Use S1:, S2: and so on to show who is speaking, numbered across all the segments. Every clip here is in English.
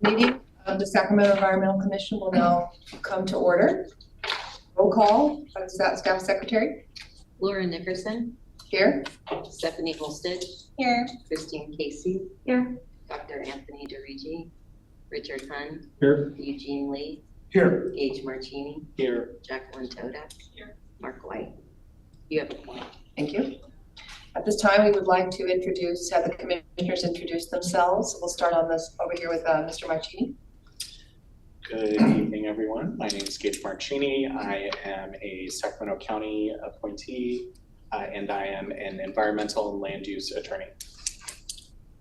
S1: Meeting of the Sacramento Environmental Commission will now come to order. Roll call by the Staff Secretary.
S2: Laura Nickerson.
S1: Here.
S2: Stephanie Holstead.
S1: Here.
S2: Christine Casey.
S1: Here.
S2: Dr. Anthony DeRigi. Richard Hunn.
S3: Here.
S2: Eugene Lee.
S3: Here.
S2: Gage Marchini.
S3: Here.
S2: Jacqueline Toda.
S1: Here.
S2: Mark White. You have a point.
S1: Thank you. At this time, we would like to have the commissioners introduce themselves. We'll start on this over here with Mr. Marchini.
S3: Good evening, everyone. My name is Gage Marchini. I am a Sacramento County appointee, and I am an environmental and land use attorney.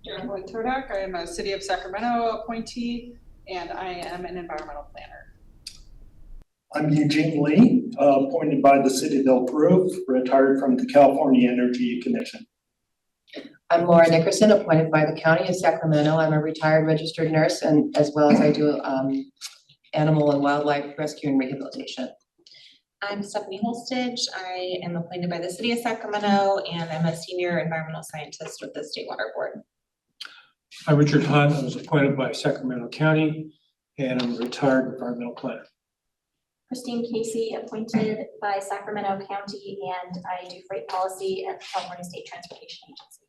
S4: Jacqueline Todak. I am a City of Sacramento appointee, and I am an environmental planner.
S5: I'm Eugene Lee, appointed by the City of Elk Grove, retired from the California Energy Commission.
S1: I'm Laura Nickerson, appointed by the County of Sacramento. I'm a retired registered nurse, and as well as I do animal and wildlife rescue and rehabilitation.
S6: I'm Stephanie Holstedge. I am appointed by the City of Sacramento, and I'm a senior environmental scientist with the State Water Board.
S7: I'm Richard Hunn. I was appointed by Sacramento County, and I'm a retired environmental planner.
S8: Christine Casey, appointed by Sacramento County, and I do freight policy at the California State Transportation Agency.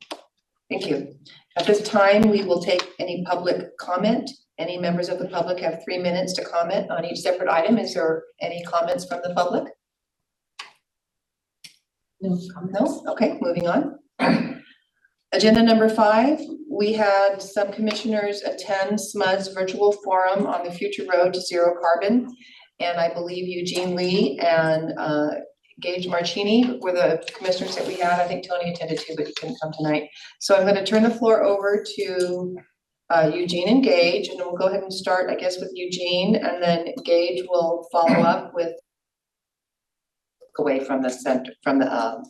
S1: Thank you. At this time, we will take any public comment. Any members of the public have 3 minutes to comment on each separate item. Is there any comments from the public?
S2: No comments.
S1: No? Okay, moving on. Agenda number 5, we had some commissioners attend SMUD's virtual forum on the future road to zero carbon. And I believe Eugene Lee and Gage Marchini were the commissioners that we had. I think Tony attended too, but he couldn't come tonight. So I'm going to turn the floor over to Eugene and Gage, and we'll go ahead and start, I guess, with Eugene, and then Gage will follow up with away from the center, from the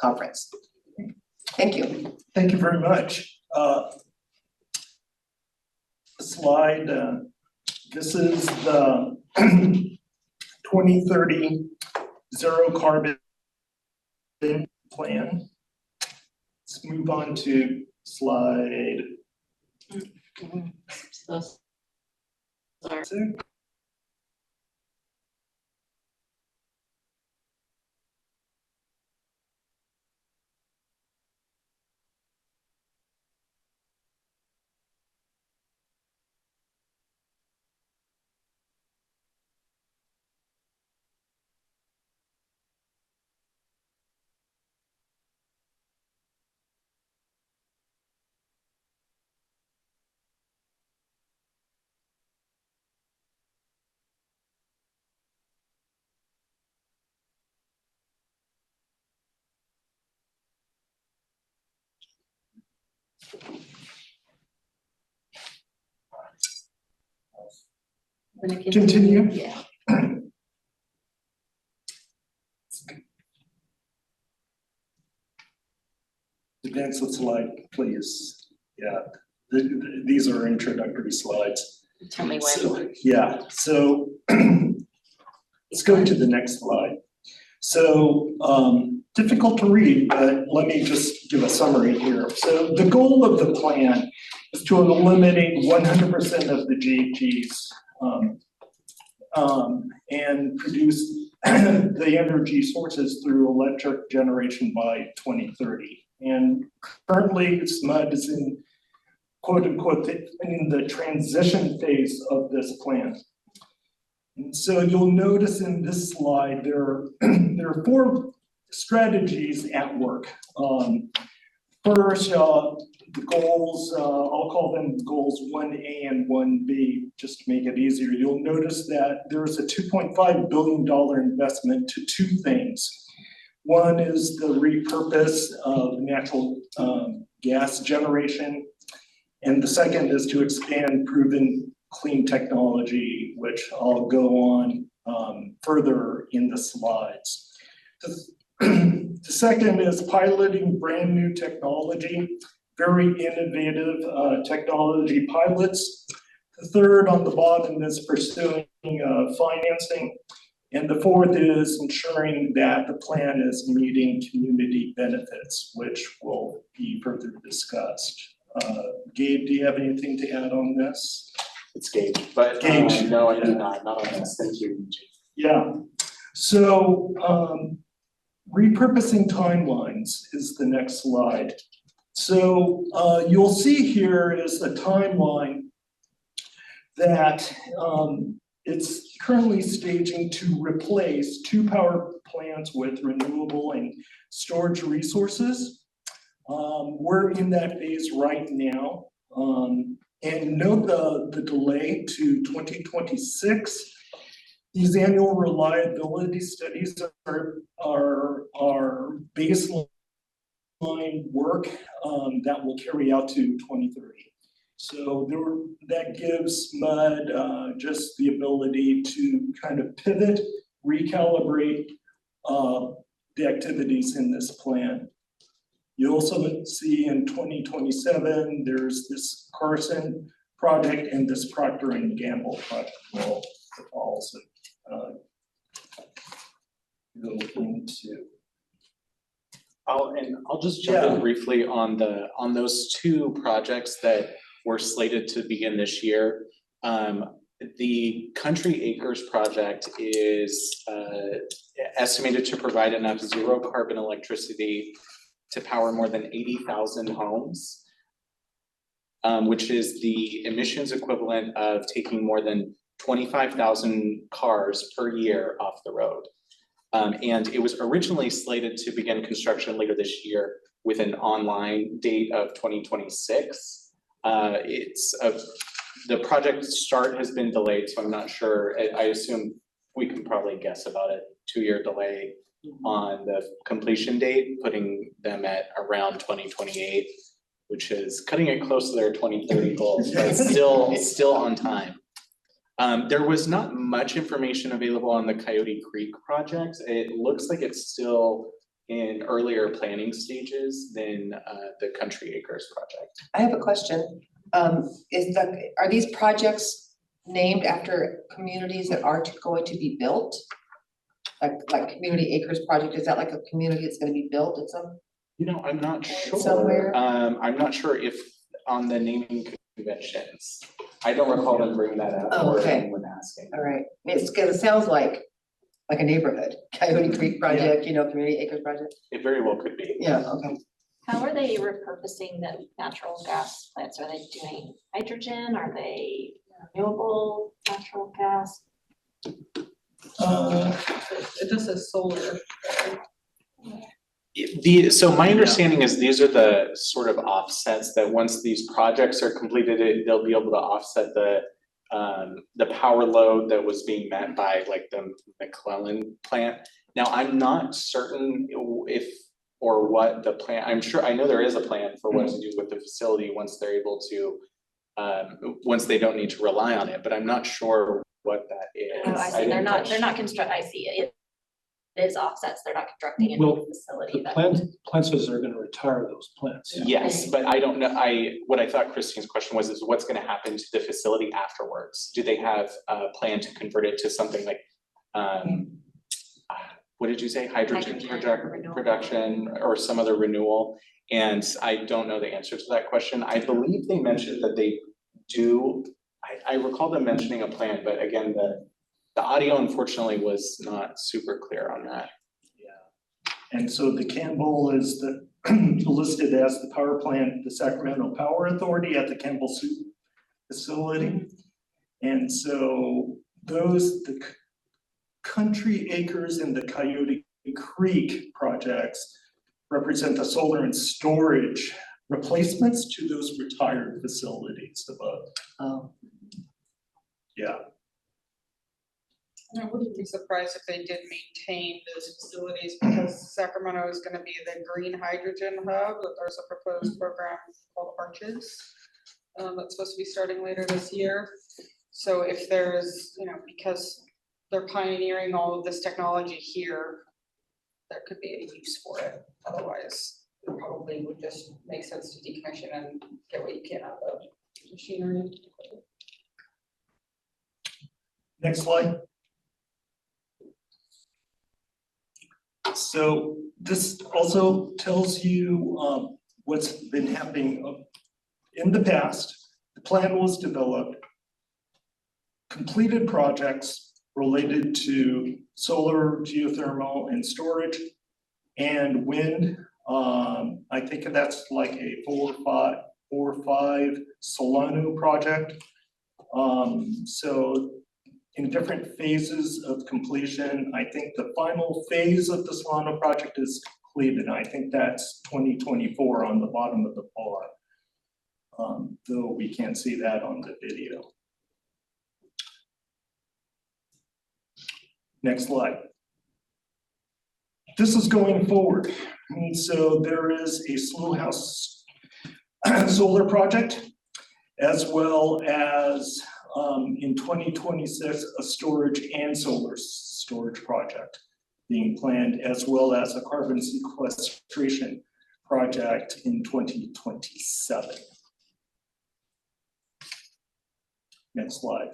S1: conference. Thank you.
S5: Thank you very much. Slide, this is the 2030 zero carbon plan. Let's move on to slide.
S2: So sorry.
S5: Continue.
S2: Yeah.
S5: Advance the slide, please. Yeah, these are introductory slides.
S2: Tell me when.
S5: So, yeah, so let's go to the next slide. So difficult to read, but let me just give a summary here. So the goal of the plan is to eliminate 100% of the GHGs and produce the energy sources through electric generation by 2030. And currently, SMUD is in quote unquote in the transition phase of this plan. And so you'll notice in this slide there are 4 strategies at work. First, the goals, I'll call them goals 1A and 1B, just to make it easier. You'll notice that there's a $2.5 billion investment to 2 things. One is the repurpose of natural gas generation, and the second is to expand proven clean technology, which I'll go on further in the slides. The second is piloting brand new technology, very innovative technology pilots. The third on the bottom is pursuing financing. And the fourth is ensuring that the plan is meeting community benefits, which will be further discussed. Gabe, do you have anything to add on this?
S3: It's Gage, but
S5: Gage,
S3: no, I
S5: yeah.
S3: do not on this, thank you.
S5: Yeah, so repurposing timelines is the next slide. So you'll see here is a timeline that it's currently staging to replace 2 power plants with renewable and storage resources. We're in that phase right now. And note the delay to 2026. These annual reliability studies are baseline work that will carry out to 2030. So that gives MUD just the ability to kind of pivot, recalibrate the activities in this plan. You also see in 2027, there's this Carson project and this Procter and Gamble project will also go into.
S3: I'll just jump in briefly on those 2 projects that were slated to begin this year. The Country Acres project is estimated to provide enough zero carbon electricity to power more than 80,000 homes, which is the emissions equivalent of taking more than 25,000 cars per year off the road. And it was originally slated to begin construction later this year with an online date of 2026. The project start has been delayed, so I'm not sure. I assume we can probably guess about a 2-year delay on the completion date, putting them at around 2028, which is cutting it close to their 2030 goals, but still on time. There was not much information available on the Coyote Creek project. It looks like it's still in earlier planning stages than the Country Acres project.
S1: I have a question. Are these projects named after communities that are going to be built? Like Community Acres project, is that like a community that's gonna be built at some?
S3: I'm not sure.
S1: Somewhere?
S3: I'm not sure if on the naming conventions. I don't recall them bringing that up
S1: Oh,
S3: or
S1: okay.
S3: anyone asking.
S1: All right, it's because it sounds like a neighborhood, Coyote Creek project, Community Acres project.
S3: It very well could be.
S1: Yeah, okay.
S8: How are they repurposing the natural gas plants? Are they doing hydrogen? Are they renewable natural gas?
S4: It just says solar.
S3: So my understanding is these are the sort of offsets that once these projects are completed, they'll be able to offset the power load that was being met by like the McClellan plant. Now, I'm not certain if or what the plan, I know there is a plan for what to do with the facility once they're able to, once they don't need to rely on it, but I'm not sure what that is.
S8: Oh, I see, they're not I see it. It is offsets, they're not constructing a
S7: Well,
S8: new facility.
S7: The plan says they're gonna retire those plants.
S3: Yes, but I don't know, what I thought Christine's question was, is what's gonna happen to the facility afterwards? Do they have a plan to convert it to something like, what did you say, hydrogen production or some other renewal? And I don't know the answer to that question. I believe they mentioned that they do, I recall them mentioning a plan, but again, the audio unfortunately was not super clear on that.
S5: Yeah. And so the Campbell is listed as the power plant, the Sacramento Power Authority at the Campbell Soup facility. And so the Country Acres and the Coyote Creek projects represent the solar and storage replacements to those retired facilities above.
S1: Oh.
S5: Yeah.
S4: I wouldn't be surprised if they did maintain those facilities because Sacramento is gonna be the green hydrogen hub. There's a proposed program called Arches. That's supposed to be starting later this year. So if there's, because they're pioneering all of this technology here, there could be a use for it. Otherwise, it probably would just make sense to decommission and get what you can out of machinery.
S5: Next slide. So this also tells you what's been happening in the past. The plan was developed. completed projects related to solar, geothermal, and storage, and wind. I think that's like a 4 or 5 Solano project. So in different phases of completion, I think the final phase of the Solano project is completed. I think that's 2024 on the bottom of the bar. Though we can't see that on the video. Next slide. This is going forward. And so there is a Slough House solar project, as well as in 2026, a storage and solar storage project being planned, as well as a carbon sequestration project in 2027. Next slide.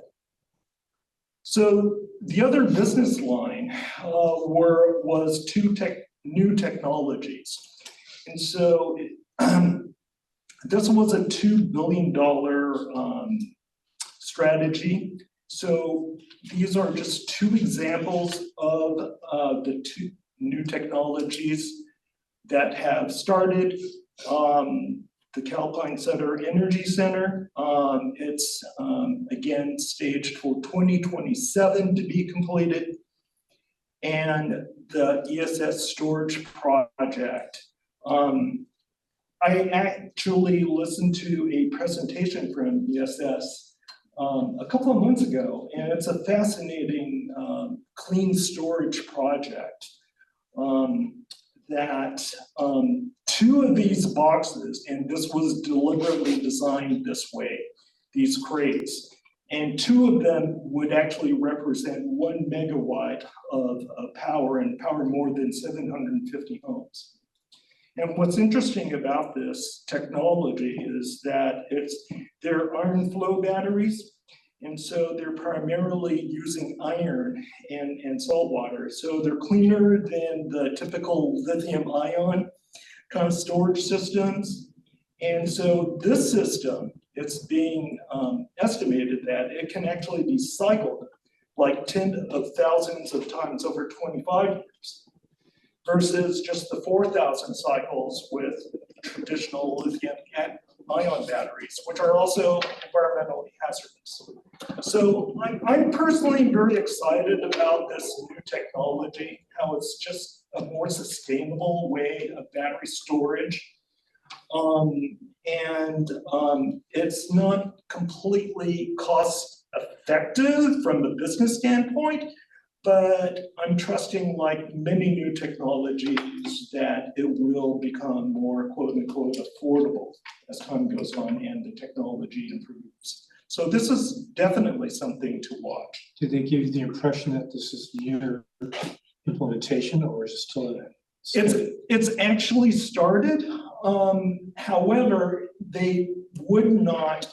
S5: So the other business line was new technologies. And so this was a $2 billion strategy. So these are just 2 examples of the 2 new technologies that have started. The Calpine Sutter Energy Center, it's again staged for 2027 to be completed. And the ESS storage project. I actually listened to a presentation from ESS a couple of months ago, and it's a fascinating clean storage project that 2 of these boxes, and this was deliberately designed this way, these crates, and 2 of them would actually represent 1 megawatt of power and power more than 750 homes. And what's interesting about this technology is that they're iron flow batteries, and so they're primarily using iron and salt water. So they're cleaner than the typical lithium ion kind of storage systems. And so this system, it's being estimated that it can actually be cycled like 10 of thousands of times over 25 years versus just the 4,000 cycles with traditional lithium ion batteries, which are also environmentally hazardous. So I'm personally very excited about this new technology, how it's just a more sustainable way of battery storage. It's not completely cost effective from a business standpoint, but I'm trusting, like many new technologies, that it will become more quote unquote affordable as time goes on and the technology improves. So this is definitely something to watch.
S7: Did they give you the impression that this is near implementation, or is it still in it?
S5: It's actually started. However, they would not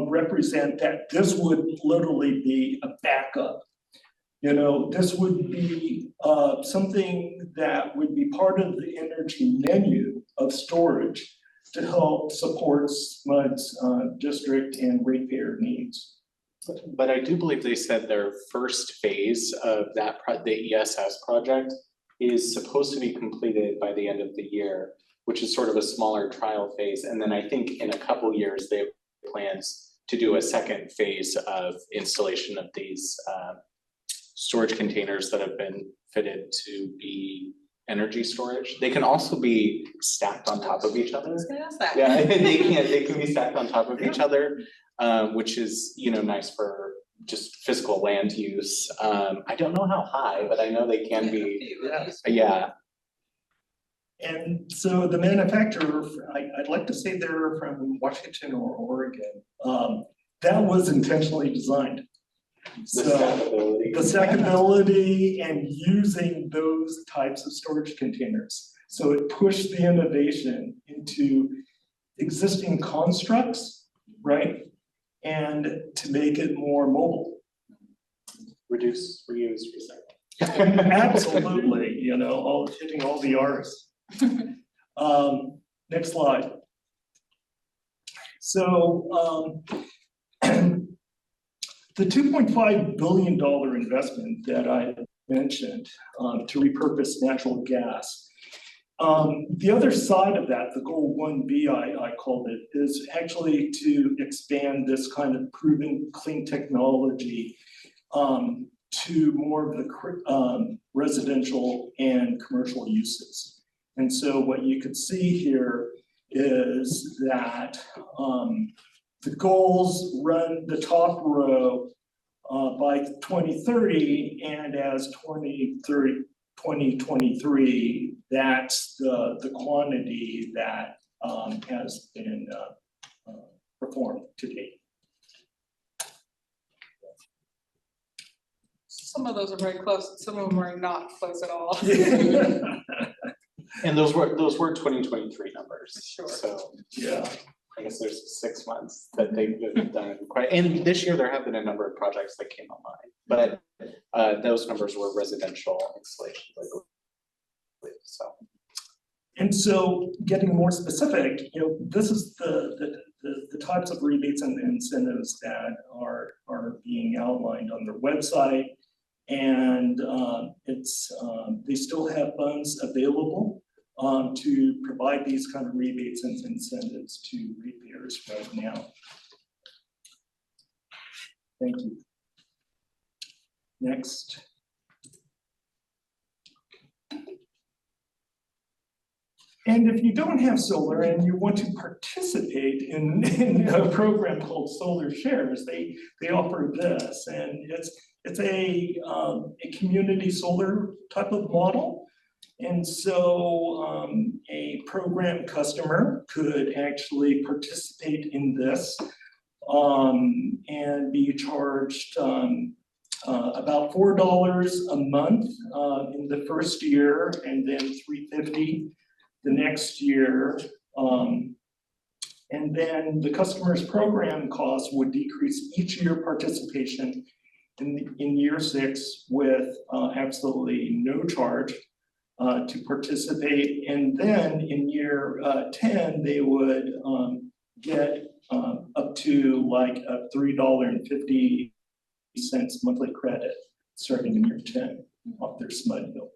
S5: represent that this would literally be a backup. You know, this would be something that would be part of the energy menu of storage to help support SMUD's district and ratepayer needs.
S3: But I do believe they said their first phase of that, the ESS project, is supposed to be completed by the end of the year, which is sort of a smaller trial phase. And then I think in a couple years, they have plans to do a second phase of installation of these storage containers that have been fitted to be energy storage. They can also be stacked on top of each other.
S6: I was gonna ask that.
S3: Yeah, they can be stacked on top of each other, which is, you know, nice for just physical land use. I don't know how high, but I know they can be, yeah.
S5: And so the manufacturer, I'd like to say they're from Washington or Oregon. That was intentionally designed.
S3: The stackability.
S5: The stackability and using those types of storage containers. So it pushed the innovation into existing constructs, right? And to make it more mobile.
S3: Reduce, reuse, recycle.
S5: Absolutely, you know, hitting all the R's. Next slide. So The $2.5 billion investment that I mentioned to repurpose natural gas. The other side of that, the goal 1B, I called it, is actually to expand this kind of proven clean technology to more of the residential and commercial uses. And so what you could see here is that the goals run the top row by 2030, and as 2023, that's the quantity that has been performed to date.
S4: Some of those are very close, and some of them are not close at all.
S3: And those were 2023 numbers.
S4: Sure.
S3: So
S5: Yeah.
S3: I guess there's 6 months that they've done quite, and this year there have been a number of projects that came online, but those numbers were residential installations, I believe, so.
S5: And so getting more specific, this is the types of rebates and incentives that are being outlined on their website. And they still have funds available to provide these kind of rebates and incentives to ratepayers right now. Thank you. Next. And if you don't have solar and you want to participate in a program called Solar Shares, they offer this, and it's a community solar type of model. And so a program customer could actually participate in this and be charged about $4 a month in the first year, and then $3.50 the next year. And then the customer's program cost would decrease each year participation in year 6 with absolutely no charge to participate. And then in year 10, they would get up to like a $3.50 monthly credit starting in year 10 off their SMUD bill.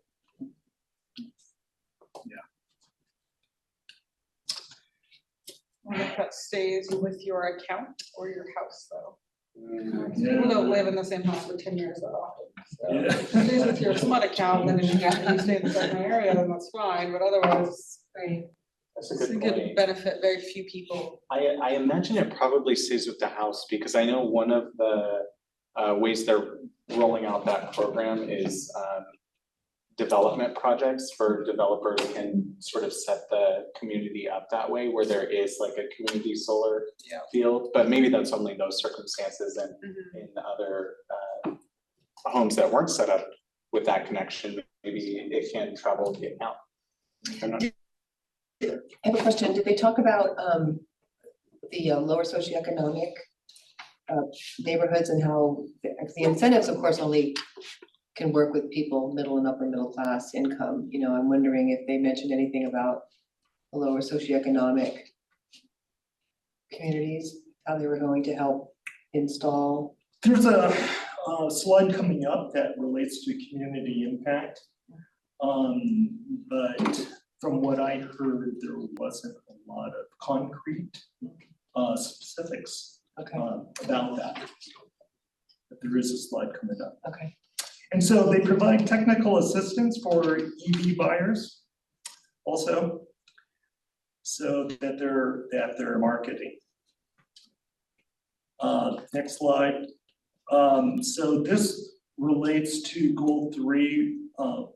S4: I wonder if that stays with your account or your house though.
S5: Yeah.
S4: People don't live in the same house for 10 years that often. So
S5: Yeah.
S4: if it stays with your SMUD account, then if you stay in the same area, then that's fine, but otherwise,
S3: That's a
S4: it's
S3: good
S4: gonna
S3: point.
S4: benefit very few people.
S3: I imagine it probably stays with the house, because I know one of the ways they're rolling out that program is development projects for developers can sort of set the community up that way, where there is like a community solar field, but maybe that's only those circumstances, and in other homes that weren't set up with that connection, maybe it can travel the account. I'm not-
S1: I have a question. Did they talk about the lower socioeconomic neighborhoods and how the incentives, of course, only can work with people middle and upper middle class income? I'm wondering if they mentioned anything about the lower socioeconomic communities, how they were going to help install.
S5: There's a slide coming up that relates to community impact. But from what I heard, there wasn't a lot of concrete specifics about that. But there is a slide coming up.
S1: Okay.
S5: And so they provide technical assistance for EV buyers also, so that they're marketing. Next slide. So this relates to goal 3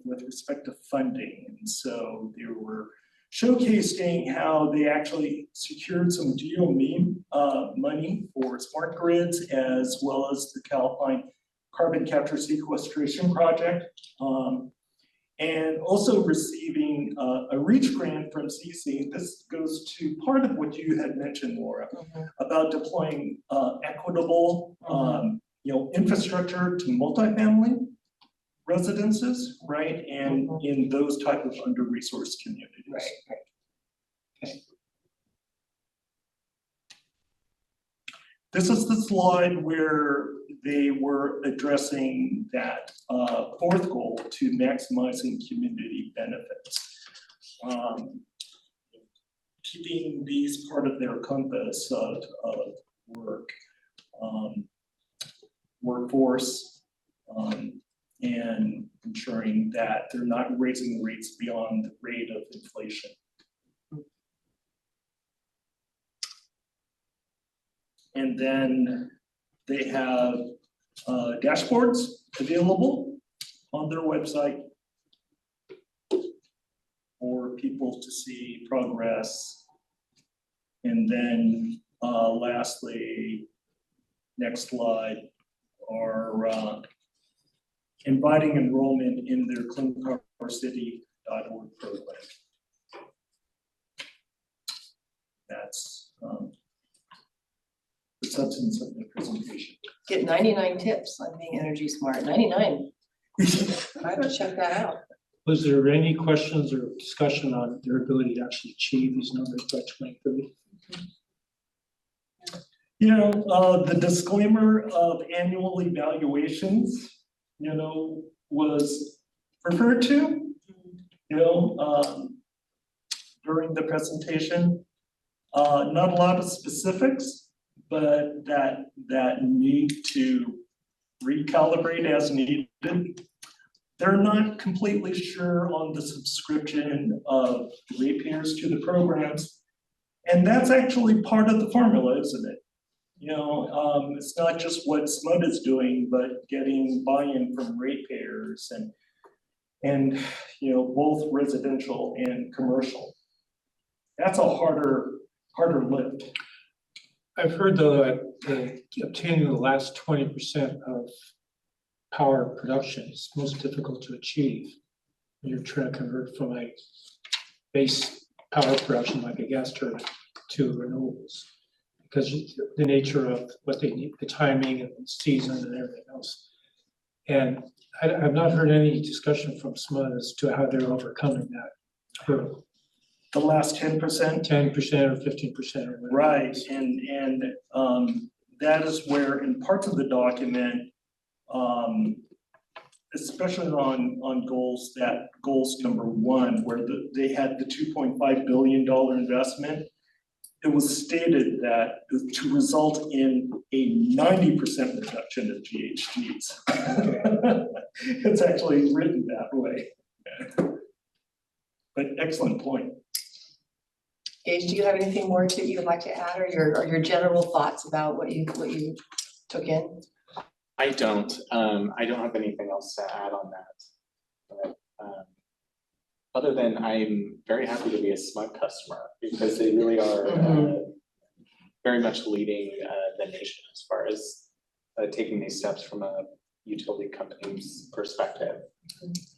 S5: with respect to funding. And so they were showcasing how they actually secured some DOE money for smart grids, as well as the Calpine carbon capture sequestration project, and also receiving a REACH grant from CC. This goes to part of what you had mentioned, Laura, about deploying equitable infrastructure to multifamily residences, right? And in those type of under-resourced communities.
S1: Right. Okay.
S5: This is the slide where they were addressing that fourth goal to maximizing community benefits. Keeping these part of their compass of work, workforce, and ensuring that they're not raising rates beyond the rate of inflation. And then they have dashboards available on their website for people to see progress. And then lastly, next slide, are inviting enrollment in their cleanpowercity.org program. That's the substance of the presentation.
S1: Get 99 tips on being energy smart, 99. I have to check that out.
S7: Was there any questions or discussion on their ability to actually achieve these numbers by 2030?
S5: You know, the disclaimer of annual evaluations, you know, was referred to, you know, during the presentation. Not a lot of specifics, but that need to recalibrate as needed. They're not completely sure on the subscription of ratepayers to the programs. And that's actually part of the formula, isn't it? You know, it's not just what SMUD is doing, but getting buy-in from ratepayers and you know, both residential and commercial. That's a harder lift.
S7: I've heard though that obtaining the last 20% of power production is most difficult to achieve when you're trying to convert from a base power production like a gas turbine to renewables. Because the nature of what they need, the timing and the season and everything else. And I've not heard any discussion from SMUD as to how they're overcoming that hurdle.
S5: The last 10%.
S7: 10% or 15% or whatever.
S5: Right, and that is where in parts of the document, especially on goals number 1, where they had the $2.5 billion investment, it was stated that to result in a 90% reduction of GHGs. It's actually written that way. But excellent point.
S1: Gage, do you have anything more that you'd like to add, or your general thoughts about what you took in?
S3: I don't have anything else to add on that. But, other than I'm very happy to be a SMUD customer because they really are very much leading the nation as far as taking these steps from a utility company's perspective.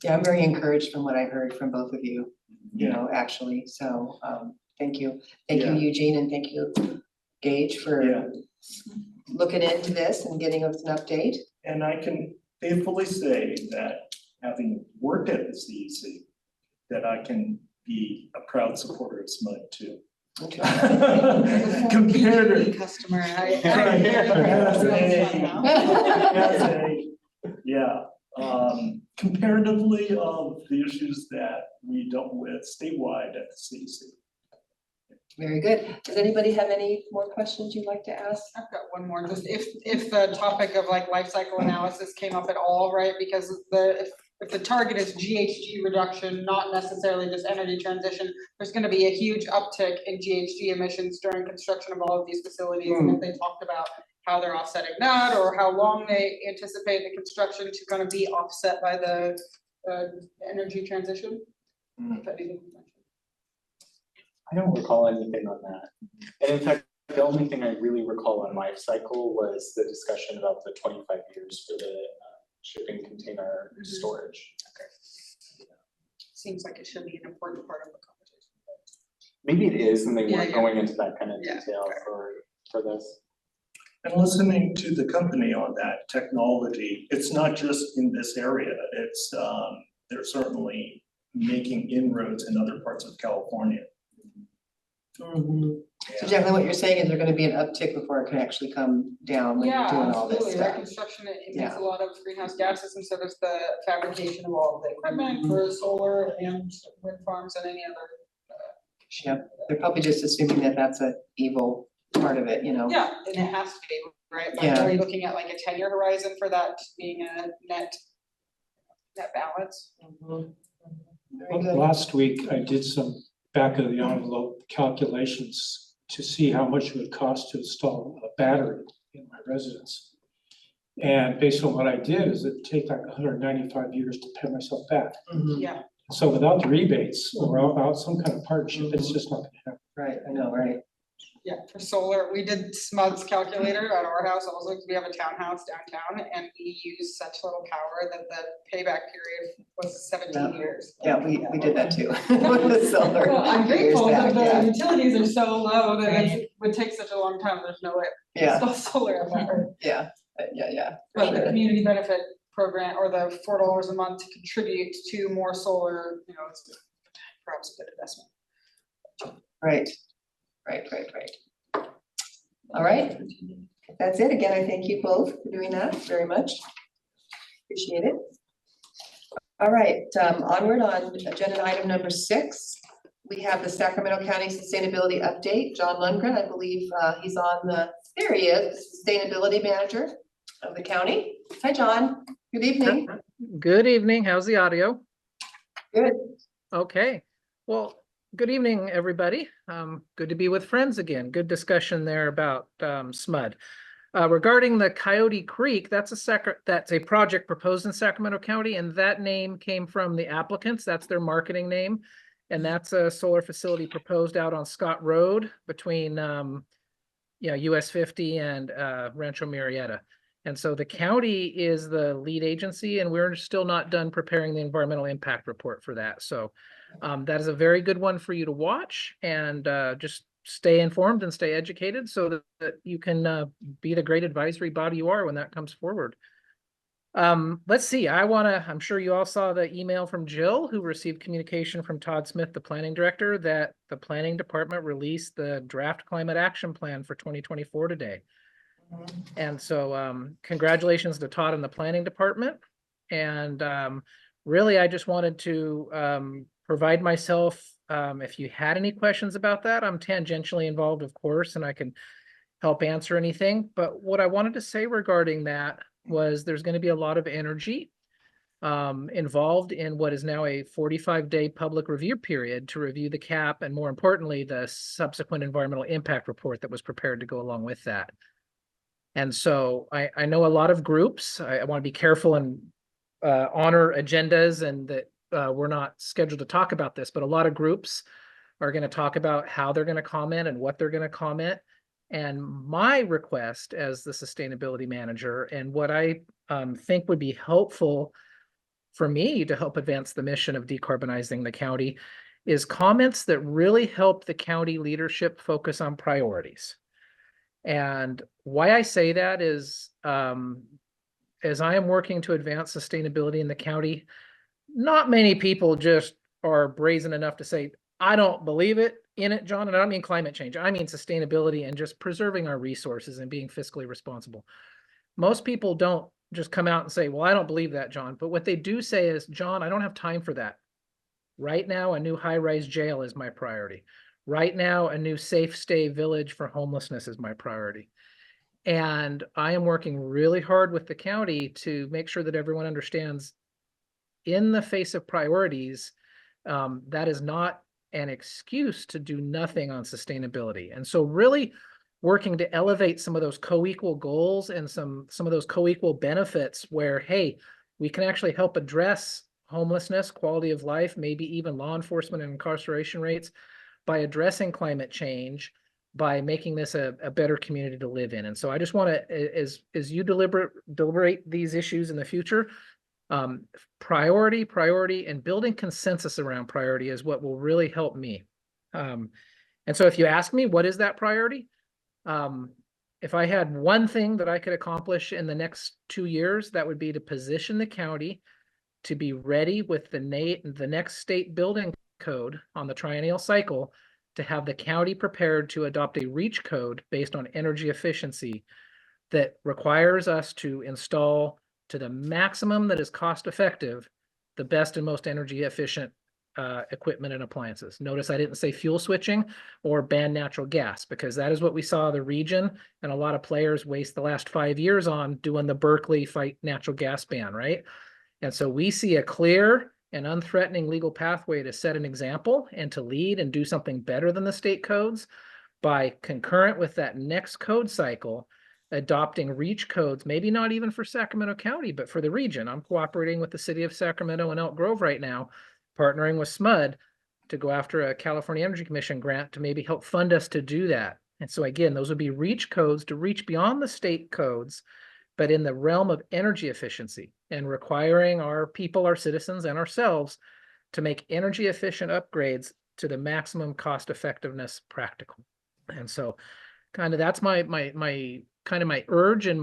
S1: Yeah, I'm very encouraged from what I heard from both of you, you know, actually, so thank you. Thank you, Eugene, and thank you, Gage, for looking into this and getting us an update.
S5: And I can faithfully say that having worked at the CEC, that I can be a proud supporter of SMUD too.
S1: Okay.
S5: Compared to
S4: Customer.
S5: comparatively of the issues that we dealt with statewide at the CEC.
S1: Very good. Does anybody have any more questions you'd like to ask?
S4: I've got one more, just if the topic of like life cycle analysis came up at all, right? Because if the target is GHG reduction, not necessarily just energy transition, there's gonna be a huge uptick in GHG emissions during construction of all of these facilities. And if they talked about how they're offsetting that, or how long they anticipate the construction to gonna be offset by the energy transition. If anything was mentioned.
S3: I don't recall anything on that. And in fact, the only thing I really recall on life cycle was the discussion about the 25 years for the shipping container storage.
S4: Okay. Seems like it should be an important part of the conversation.
S3: Maybe it is, and they weren't
S4: Yeah.
S3: going into that kind of
S4: Yeah,
S3: detail
S4: okay.
S3: for this.
S5: And listening to the company on that technology, it's not just in this area, it's they're certainly making inroads in other parts of California.
S1: So Jacqueline, what you're saying is there's gonna be an uptick before it can actually come down when you're
S4: Yeah,
S1: doing all this
S4: absolutely, right,
S1: stuff.
S4: construction, it emits
S1: Yeah.
S4: a lot of greenhouse gases, and so does the fabrication of all of the equipment for solar and wind farms and any other.
S1: Yep. They're probably just assuming that that's an evil part of it, you know?
S4: Yeah, and it has to be, right, like,
S1: Yeah.
S4: are you looking at like a 10-year horizon for that being a net balance?
S1: Very good.
S7: Last week, I did some back of the envelope calculations to see how much it would cost to install a battery in my residence. And based on what I did, is it'd take like 195 years to pay myself back.
S1: Mhm.
S4: Yeah,
S7: So without the rebates or without some kind of partnership, it's just not gonna happen.
S1: Right, I know, right?
S4: yeah, for solar, we did SMUD's calculator at our house also, because we have a townhouse downtown, and we use such little power that the payback period was 17 years.
S1: Yeah, we did that too. With the solar.
S4: Well, I'm
S1: years
S4: grateful
S1: back,
S4: that
S1: yeah.
S4: the utilities are so low that it would take such a long time, there's no way to
S1: Yeah,
S4: install solar at that rate.
S1: yeah, for
S4: But the
S1: sure.
S4: community benefit program, or the $4 a month to contribute to more solar, you know, it's perhaps a good investment.
S1: Right. All right, that's it. Again, I thank you both for doing that very much. Appreciate it. All right, onward on agenda item number 6. We have the Sacramento County Sustainability Update. John Lundgren, I believe, he's on there he is, the Sustainability Manager of the county. Hi, John. Good evening.
S9: Good evening. How's the audio?
S1: Good.
S9: Okay. Well, good evening, everybody. Good to be with friends again. Good discussion there about SMUD. Regarding the Coyote Creek, that's a project proposed in Sacramento County, and that name came from the applicants. That's their marketing name. And that's a solar facility proposed out on Scott Road between US 50 and Rancho Murrieta. And so the county is the lead agency, and we're still not done preparing the environmental impact report for that. So that is a very good one for you to watch, and just stay informed and stay educated so that you can be the great advisory body you are when that comes forward. Let's see, I'm sure you all saw the email from Jill, who received communication from Todd Smith, the planning director, that the planning department released the draft climate action plan for 2024 today. And so congratulations to Todd and the planning department. And really, I just wanted to provide myself, if you had any questions about that, I'm tangentially involved, of course, and I can help answer anything. But what I wanted to say regarding that was there's going to be a lot of energy involved in what is now a 45-day public review period to review the CAP, and more importantly, the subsequent environmental impact report that was prepared to go along with that. And so I know a lot of groups, I want to be careful and honor agendas, and that we're not scheduled to talk about this, but a lot of groups are going to talk about how they're going to comment and what they're going to comment. And my request as the sustainability manager, and what I think would be helpful for me to help advance the mission of decarbonizing the county, is comments that really help the county leadership focus on priorities. And why I say that is, as I am working to advance sustainability in the county, not many people just are brazen enough to say, I don't believe in it, John. And I don't mean climate change. I mean sustainability and just preserving our resources and being fiscally responsible. Most people don't just come out and say, well, I don't believe that, John. But what they do say is, John, I don't have time for that. Right now, a new high-rise jail is my priority. Right now, a new safe stay village for homelessness is my priority. And I am working really hard with the county to make sure that everyone understands, in the face of priorities, that is not an excuse to do nothing on sustainability. And so really working to elevate some of those co-equal goals and some of those co-equal benefits where, hey, we can actually help address homelessness, quality of life, maybe even law enforcement and incarceration rates, by addressing climate change, by making this a better community to live in. And so I just want to, as you deliberate these issues in the future, priority, and building consensus around priority is what will really help me. And so if you ask me, what is that priority? If I had one thing that I could accomplish in the next 2 years, that would be to position the county to be ready with the next state building code on the triennial cycle to have the county prepared to adopt a REACH code based on energy efficiency that requires us to install to the maximum that is cost effective, the best and most energy efficient equipment and appliances. Notice I didn't say fuel switching or ban natural gas, because that is what we saw the region and a lot of players waste the last 5 years on doing the Berkeley fight natural gas ban, right? And so we see a clear and unthreatening legal pathway to set an example and to lead and do something better than the state codes by concurrent with that next code cycle, adopting REACH codes, maybe not even for Sacramento County, but for the region. I'm cooperating with the city of Sacramento and Elk Grove right now, partnering with SMUD to go after a California Energy Commission grant to maybe help fund us to do that. And so again, those would be REACH codes to reach beyond the state codes, but in the realm of energy efficiency and requiring our people, our citizens, and ourselves to make energy efficient upgrades to the maximum cost effectiveness practical. And so kind of that's my kind of my urge and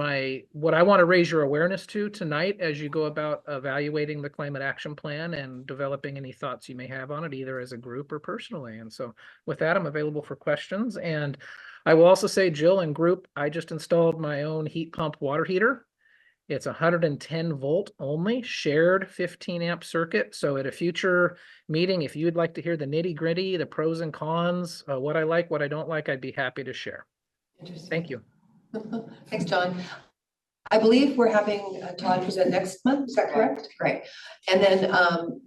S9: what I want to raise your awareness to tonight as you go about evaluating the climate action plan and developing any thoughts you may have on it, either as a group or personally. And so with that, I'm available for questions. And I will also say, Jill and group, I just installed my own heat pump water heater. It's 110 volt only, shared 15 amp circuit. So at a future meeting, if you'd like to hear the nitty gritty, the pros and cons, what I like, what I don't like, I'd be happy to share.
S1: Interesting.
S9: Thank you.
S1: Thanks, John. I believe we're having Todd present next month, is that correct? Right. And then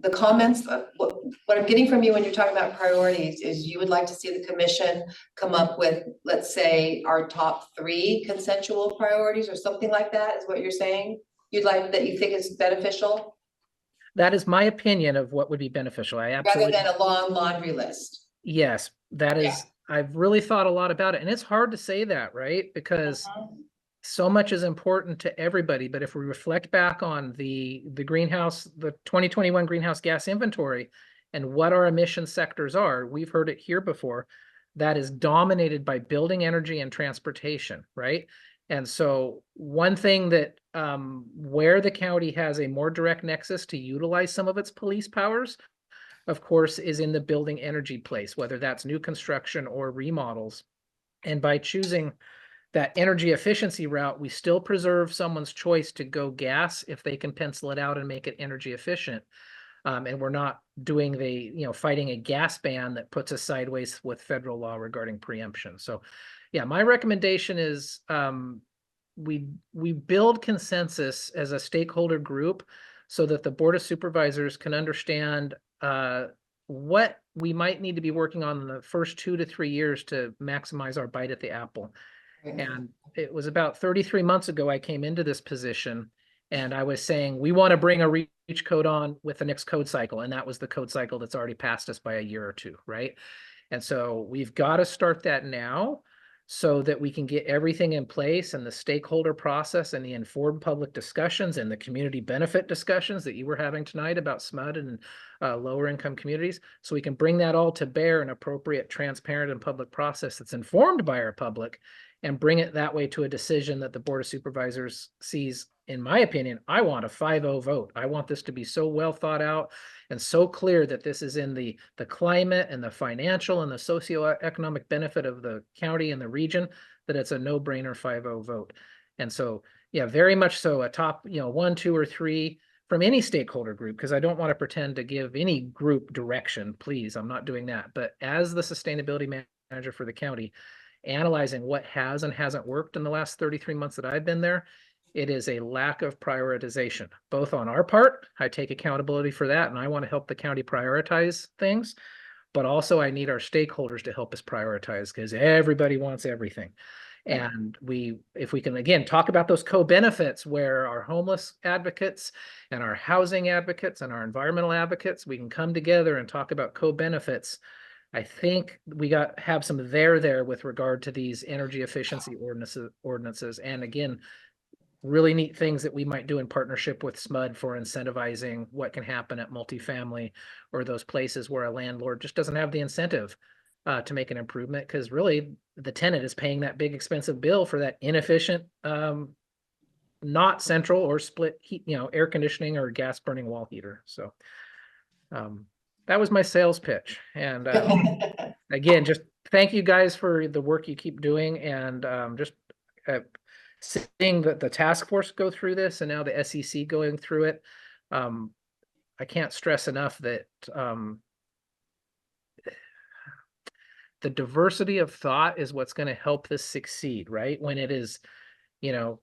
S1: the comments, what I'm getting from you when you're talking about priorities is you would like to see the commission come up with, let's say, our top 3 consensual priorities or something like that, is what you're saying? You'd like, that you think is beneficial?
S9: That is my opinion of what would be beneficial. I
S1: Rather
S9: absolutely,
S1: than a long laundry list.
S9: yes, that is, I've really thought a lot about it. And it's hard to say that, right? Because so much is important to everybody. But if we reflect back on the 2021 greenhouse gas inventory and what our emission sectors are, we've heard it here before, that is dominated by building energy and transportation, right? And so one thing that where the county has a more direct nexus to utilize some of its police powers, of course, is in the building energy place, whether that's new construction or remodels. And by choosing that energy efficiency route, we still preserve someone's choice to go gas if they can pencil it out and make it energy efficient. And we're not doing fighting a gas ban that puts us sideways with federal law regarding preemption. So yeah, my recommendation is we build consensus as a stakeholder group so that the Board of Supervisors can understand what we might need to be working on in the first 2 to 3 years to maximize our bite at the apple. And it was about 33 months ago I came into this position and I was saying, we want to bring a REACH code on with the next code cycle. And that was the code cycle that's already passed us by a year or 2, right? And so we've got to start that now so that we can get everything in place and the stakeholder process and the informed public discussions and the community benefit discussions that you were having tonight about SMUD and lower income communities. So we can bring that all to bear in appropriate, transparent, and public process that's informed by our public and bring it that way to a decision that the Board of Supervisors sees. In my opinion, I want a 5-0 vote. I want this to be so well thought out and so clear that this is in the climate and the financial and the socioeconomic benefit of the county and the region, that it's a no-brainer 5-0 vote. And so, yeah, very much so a top, 1, 2, or 3 from any stakeholder group, because I don't want to pretend to give any group direction, please. I'm not doing that. But as the sustainability manager for the county, analyzing what has and hasn't worked in the last 33 months that I've been there, it is a lack of prioritization, both on our part. I take accountability for that, and I want to help the county prioritize things, but also I need our stakeholders to help us prioritize because everybody wants everything. And if we can, again, talk about those co-benefits where our homeless advocates and our housing advocates and our environmental advocates, we can come together and talk about co-benefits. I think we have some there with regard to these energy efficiency ordinances. And again, really neat things that we might do in partnership with SMUD for incentivizing what can happen at multifamily or those places where a landlord just doesn't have the incentive to make an improvement, because really the tenant is paying that big expensive bill for that inefficient, not central or split heat, air conditioning or gas burning wall heater. So that was my sales pitch. And again, just thank you guys for the work you keep doing, and just seeing the task force go through this and now the SEC going through it. I can't stress enough that the diversity of thought is what's going to help this succeed, right? When it is, you know,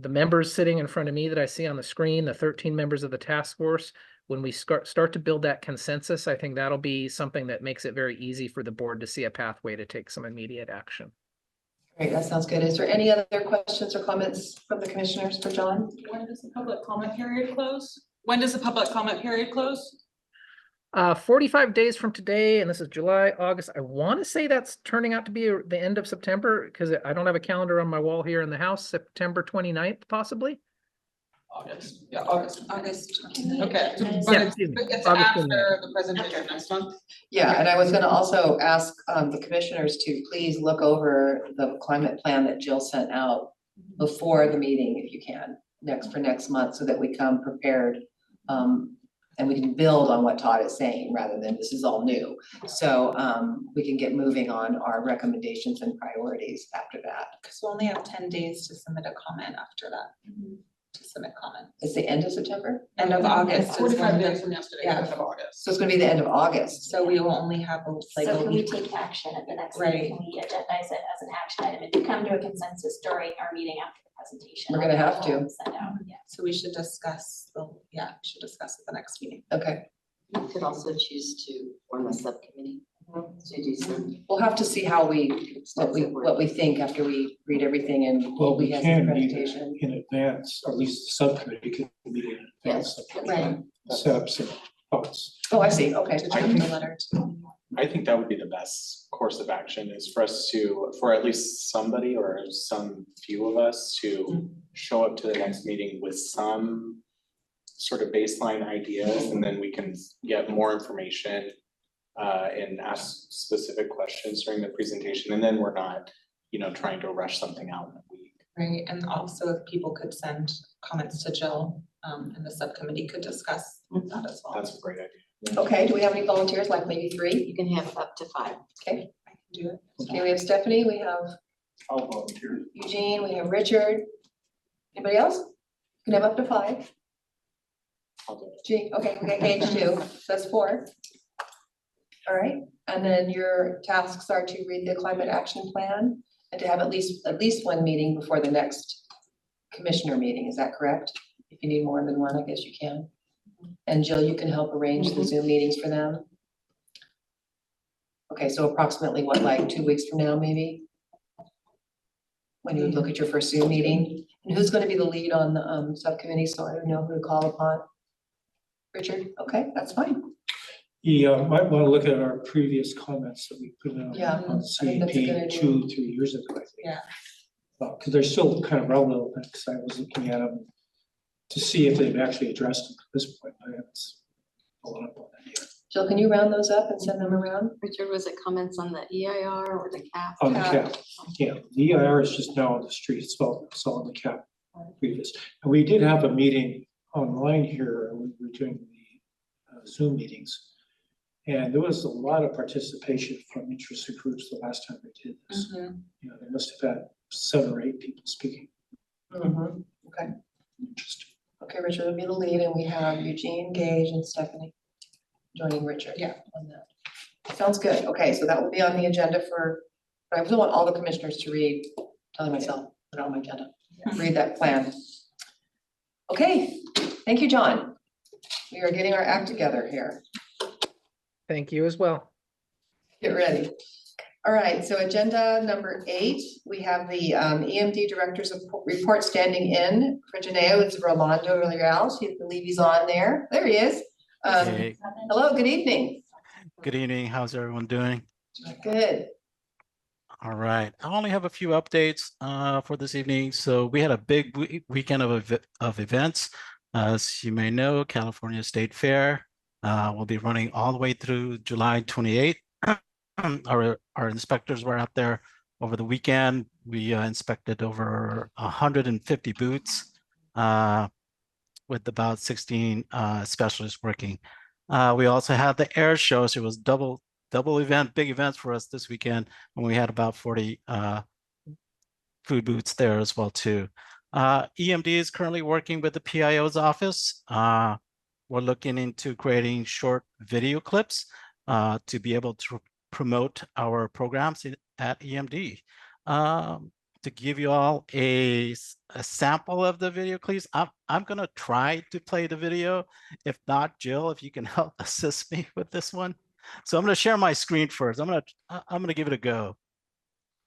S9: the members sitting in front of me that I see on the screen, the 13 members of the task force, when we start to build that consensus, I think that'll be something that makes it very easy for the board to see a pathway to take some immediate action.
S1: Great, that sounds good. Is there any other questions or comments from the commissioners for John?
S4: When does the public comment period close? When does the public comment period close?
S9: 45 days from today, and this is July, August. I want to say that's turning out to be the end of September, because I don't have a calendar on my wall here in the house. September 29th, possibly.
S4: August, yeah, August.
S6: August.
S4: Okay,
S9: Yeah,
S4: but
S9: excuse me,
S4: it's
S9: August
S4: after
S9: 29th.
S4: the presentation next month.
S1: Yeah, and I was gonna also ask the commissioners to please look over the climate plan that Jill sent out before the meeting, if you can, for next month, so that we come prepared. And we can build on what Todd is saying, rather than this is all new. So we can get moving on our recommendations and priorities after that.
S6: Because we only have 10 days to submit a comment after that. To submit comment.
S1: It's the end of September,
S6: End of August is
S4: 45
S6: when
S4: days
S6: the,
S4: from yesterday,
S6: yeah.
S4: end of August.
S1: so it's gonna be the end of August.
S6: so we will only have like
S8: So
S6: a
S8: can we
S6: week.
S8: take action at the next
S6: Right.
S8: meeting? Can we agendize it as an action item and come to a consensus during our meeting after the presentation?
S1: We're gonna have to.
S8: We'll send out, yeah.
S6: So we should discuss, we should discuss at the next meeting.
S1: Okay,
S2: You could also choose to form a subcommittee to do some.
S1: we'll have to see how what we think after we read everything and
S7: Well,
S1: we
S7: we
S1: have the
S7: can meet
S1: presentation.
S7: in advance, or at least the subcommittee can meet in advance.
S6: Right.
S7: Set up some thoughts.
S1: Oh, I see, okay.
S6: To draft a letter to.
S3: I think that would be the best course of action, is for us to, for at least somebody or some few of us to show up to the next meeting with some sort of baseline ideas, and then we can get more information and ask specific questions during the presentation, and then we're not, trying to rush something out in a week.
S6: Right, and also if people could send comments to Jill, and the subcommittee could discuss that as well.
S3: That's a great idea.
S1: Okay, do we have any volunteers, like maybe 3?
S2: You can have up to 5.
S1: Okay,
S6: I can do it.
S1: okay, we have Stephanie, we have
S5: I'll volunteer.
S1: Eugene, we have Richard. Anybody else? You can have up to 5.
S3: I'll do it.
S1: Gee, okay, page 2, that's 4. All right, and then your tasks are to read the climate action plan and to have at least one meeting before the next commissioner meeting, is that correct? If you need more than one, I guess you can. And Jill, you can help arrange the Zoom meetings for them? Okay, so approximately what, like 2 weeks from now, maybe? When you would look at your first Zoom meeting? And who's gonna be the lead on the subcommittee, so I don't know who to call upon? Richard, okay, that's fine.
S7: You might want to look at our previous comments that we put out
S1: Yeah,
S7: on
S1: I think that's a good
S7: CAP
S1: idea.
S7: 2-3 years ago, I think.
S6: Yeah.
S7: Because they're still kind of relevant, because I was looking at them to see if they've actually addressed them at this point. I haven't followed up on that yet.
S1: Jill, can you round those up and send them around?
S2: Richard, was it comments on the EIR or the CAP?
S7: On the cap, yeah, the EIR is just now on the street, it's all on the cap previous. And we did have a meeting online here, and we were doing the Zoom meetings. And there was a lot of participation from interested groups the last time we did this.
S6: Mhm.
S7: They must have had 7 or 8 people speaking.
S1: Okay,
S7: Interesting.
S1: okay, Richard will be the lead, and we have Eugene, Gage, and Stephanie joining Richard.
S6: Yeah.
S1: On that. Sounds good, okay, so that will be on the agenda for, I really want all the commissioners to read, telling myself, put it on my agenda, read that plan. Okay, thank you, John. We are getting our act together here.
S9: Thank you as well.
S1: Get ready. All right, so agenda number 8, we have the EMD Director's Report standing in for Janeo. It's Rolando Real. I believe he's on there. There he is.
S10: Hey,
S1: Hello, good evening.
S10: good evening. How's everyone doing?
S1: Good.
S10: All right. I only have a few updates for this evening. So we had a big weekend of events. As you may know, California State Fair will be running all the way through July 28th. Our inspectors were out there over the weekend. We inspected over 150 booths with about 16 specialists working. We also had the air show, so it was double event, big events for us this weekend, and we had about 40 food booths there as well too. EMD is currently working with the PIO's office. We're looking into creating short video clips to be able to promote our programs at EMD. To give you all a sample of the video clips, I'm gonna try to play the video. If not, Jill, if you can help assist me with this one. So I'm gonna share my screen first. I'm gonna give it a go.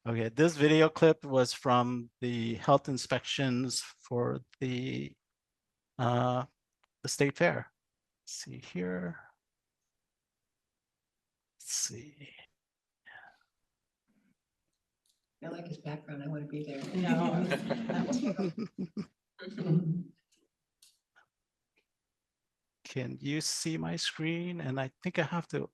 S10: Okay, this video clip was from the health inspections for the state fair. Let's see here. Let's see.
S1: I like his background. I want to be there.
S6: No.
S10: Can you see my screen? And I think I have to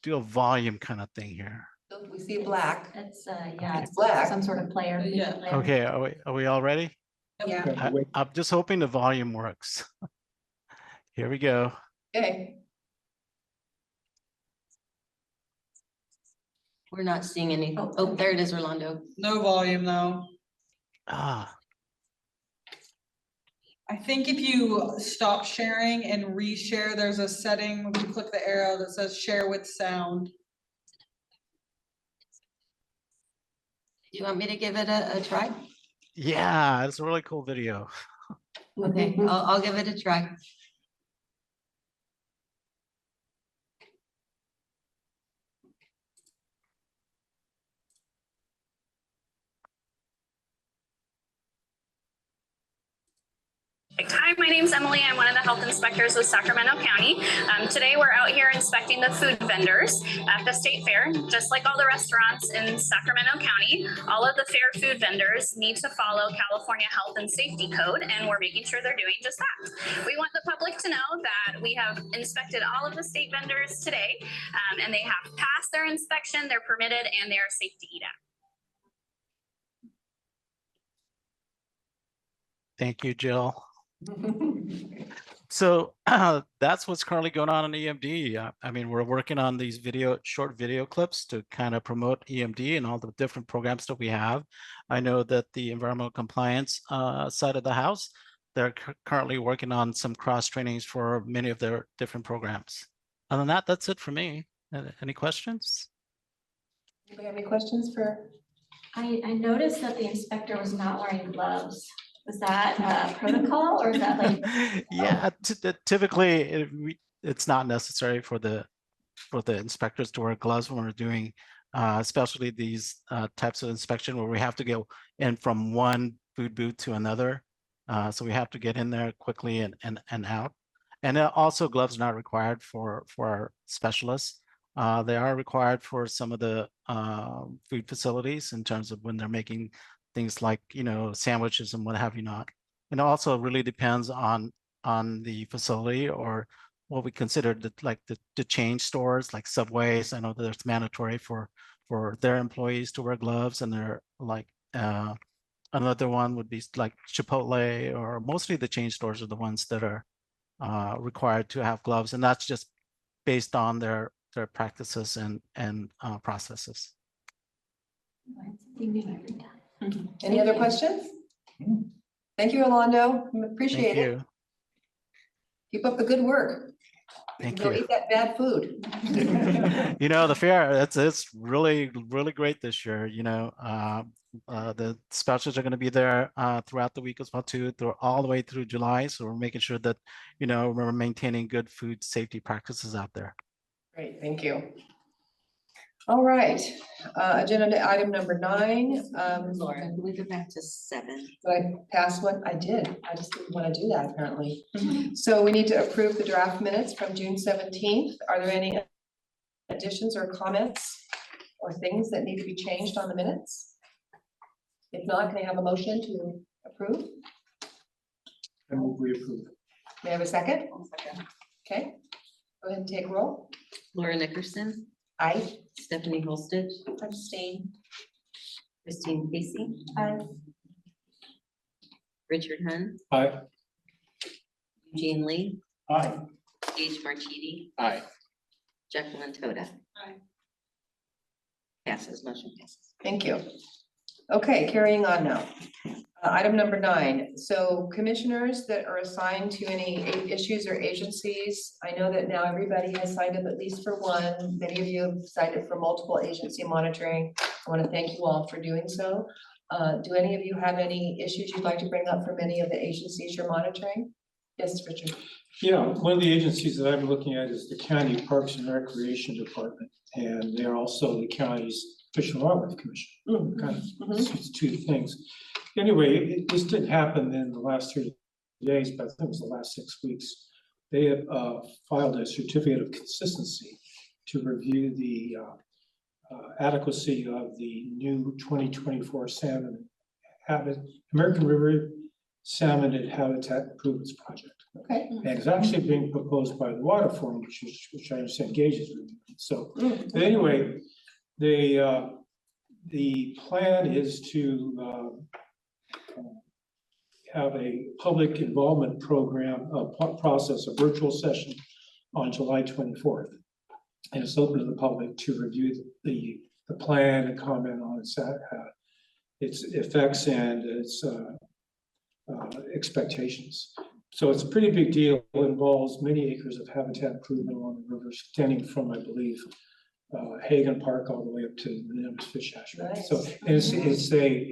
S10: do a volume kind of thing here.
S1: We see black.
S8: It's, yeah,
S1: It's black.
S8: some sort of player. media
S4: Yeah.
S8: player.
S10: Okay, are we all ready?
S6: Yeah.
S10: I'm just hoping the volume works. Here we go.
S1: Okay.
S2: We're not seeing anything. Oh, there it is, Orlando.
S4: No volume though.
S10: Ah,
S4: I think if you stop sharing and reshare, there's a setting, when you click the arrow that says share with sound.
S2: Do you want me to give it a try?
S10: yeah, it's a really cool video.
S2: Okay, I'll give it a try.
S11: Hi, my name's Emily. I'm one of the health inspectors with Sacramento County. Today we're out here inspecting the food vendors at the state fair. Just like all the restaurants in Sacramento County, all of the fair food vendors need to follow California Health and Safety Code, and we're making sure they're doing just that. We want the public to know that we have inspected all of the state vendors today, and they have passed their inspection, they're permitted, and they are safe to eat at.
S10: Thank you, Jill. So that's what's currently going on in EMD. I mean, we're working on these short video clips to kind of promote EMD and all the different programs that we have. I know that the environmental compliance side of the house, they're currently working on some cross trainings for many of their different programs. Other than that, that's it for me. Any questions?
S1: Anybody have any questions for?
S8: I noticed that the inspector was not wearing gloves. Was that protocol or is that like?
S10: Yeah, typically it's not necessary for the inspectors to wear gloves when we're doing especially these types of inspection where we have to go in from one food booth to another. So we have to get in there quickly and out. And also gloves are not required for our specialists. They are required for some of the food facilities in terms of when they're making things like, you know, sandwiches and what have you not. And also really depends on the facility or what we consider the chain stores like Subways. I know that it's mandatory for their employees to wear gloves, and they're like another one would be like Chipotle, or mostly the chain stores are the ones that are required to have gloves, and that's just based on their practices and processes.
S1: Any other questions? Thank you, Orlando. Appreciate
S10: Thank
S1: it.
S10: you.
S1: Keep up the good work.
S10: Thank
S1: Go
S10: you.
S1: eat that bad food.
S10: You know, the fair, it's really great this year. You know, the specials are going to be there throughout the week as well too, all the way through July. So we're making sure that, you know, we're maintaining good food safety practices out there.
S1: Great, thank you. All right, agenda item number 9.
S2: Laura, can we go back to 7?
S1: Did I pass one? I did. I just didn't want to do that apparently. So we need to approve the draft minutes from June 17th. Are there any additions or comments or things that need to be changed on the minutes? If not, can I have a motion to approve?
S5: I move we approve.
S1: May I have a second? Okay, go ahead and take roll.
S2: Laura Nickerson,
S1: Aye.
S2: Stephanie Holstich,
S8: Abstain.
S2: Christine Casey,
S8: Aye.
S2: Richard Hunt,
S7: Aye.
S2: Eugene Lee,
S5: Aye.
S2: Gage Marchiti,
S3: Aye.
S2: Jacqueline Toda.
S4: Aye.
S2: Passes, motion passes.
S1: Thank you. Okay, carrying on now. Item number 9, so commissioners that are assigned to any issues or agencies, I know that now everybody has signed up at least for one. Many of you have signed up for multiple agency monitoring. I want to thank you all for doing so. Do any of you have any issues you'd like to bring up from any of the agencies you're monitoring? Yes, Richard.
S7: Yeah, one of the agencies that I'm looking at is the County Parks and Recreation Department, and they're also the county's Fish and Wildlife Commission. Kind of it's two things. Anyway, this didn't happen in the last 30 days, but I think it was the last 6 weeks. They have filed a certificate of consistency to review the adequacy of the new 2024 salmon American River Salmon and Habitat Improvements Project.
S1: Okay.
S7: And it's actually being proposed by the Water Forum, which I understand Gage is reviewing. So, but anyway, the plan is to have a public involvement program, process, a virtual session on July 24th. And it's open to the public to review the plan and comment on its effects and its expectations. So it's a pretty big deal. It involves many acres of habitat improvement along the river, extending from, I believe, Hagan Park all the way up to the Nimitz Fish Hatchery.
S1: Nice.
S7: So it's a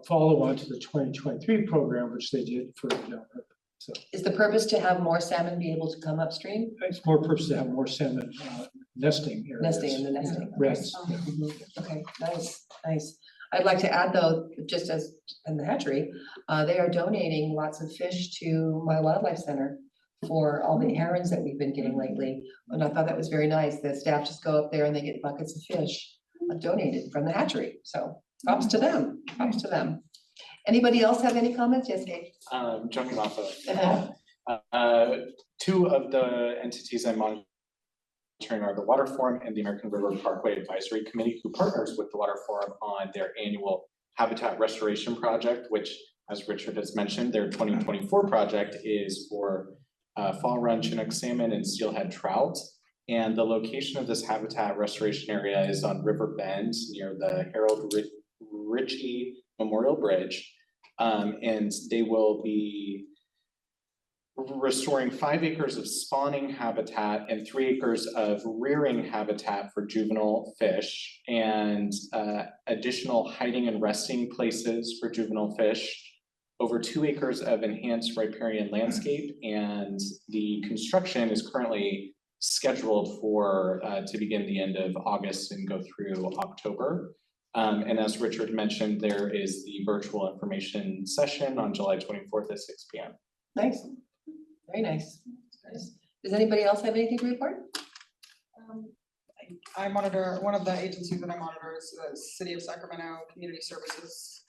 S7: follow-on to the 2023 program, which they did for downriver. So
S1: Is the purpose to have more salmon be able to come upstream?
S7: it's more purpose to have more salmon nesting areas.
S1: Nesting in the nesting.
S7: Reds.
S1: Okay, nice, nice. I'd like to add though, just as in the hatchery, they are donating lots of fish to my wildlife center for all the errands that we've been getting lately. And I thought that was very nice. The staff just go up there and they get buckets of fish donated from the hatchery. So props to them, props to them. Anybody else have any comments? Yes, Gabe?
S3: Jumping off of, two of the entities I'm monitoring are the Water Forum and the American River Parkway Advisory Committee, who partners with the Water Forum on their annual habitat restoration project, which, as Richard has mentioned, their 2024 project is for fall run Chinook salmon and steelhead trout. And the location of this habitat restoration area is on River Bend near the Harold Ritchie Memorial Bridge. And they will be restoring 5 acres of spawning habitat and 3 acres of rearing habitat for juvenile fish, and additional hiding and resting places for juvenile fish, over 2 acres of enhanced riparian landscape, and the construction is currently scheduled for to begin the end of August and go through October. And as Richard mentioned, there is the virtual information session on July 24th at 6 p.m.
S1: Nice, very nice. Nice. Does anybody else have anything to report?
S4: I monitor, one of the agencies that I monitor is the City of Sacramento Community Services.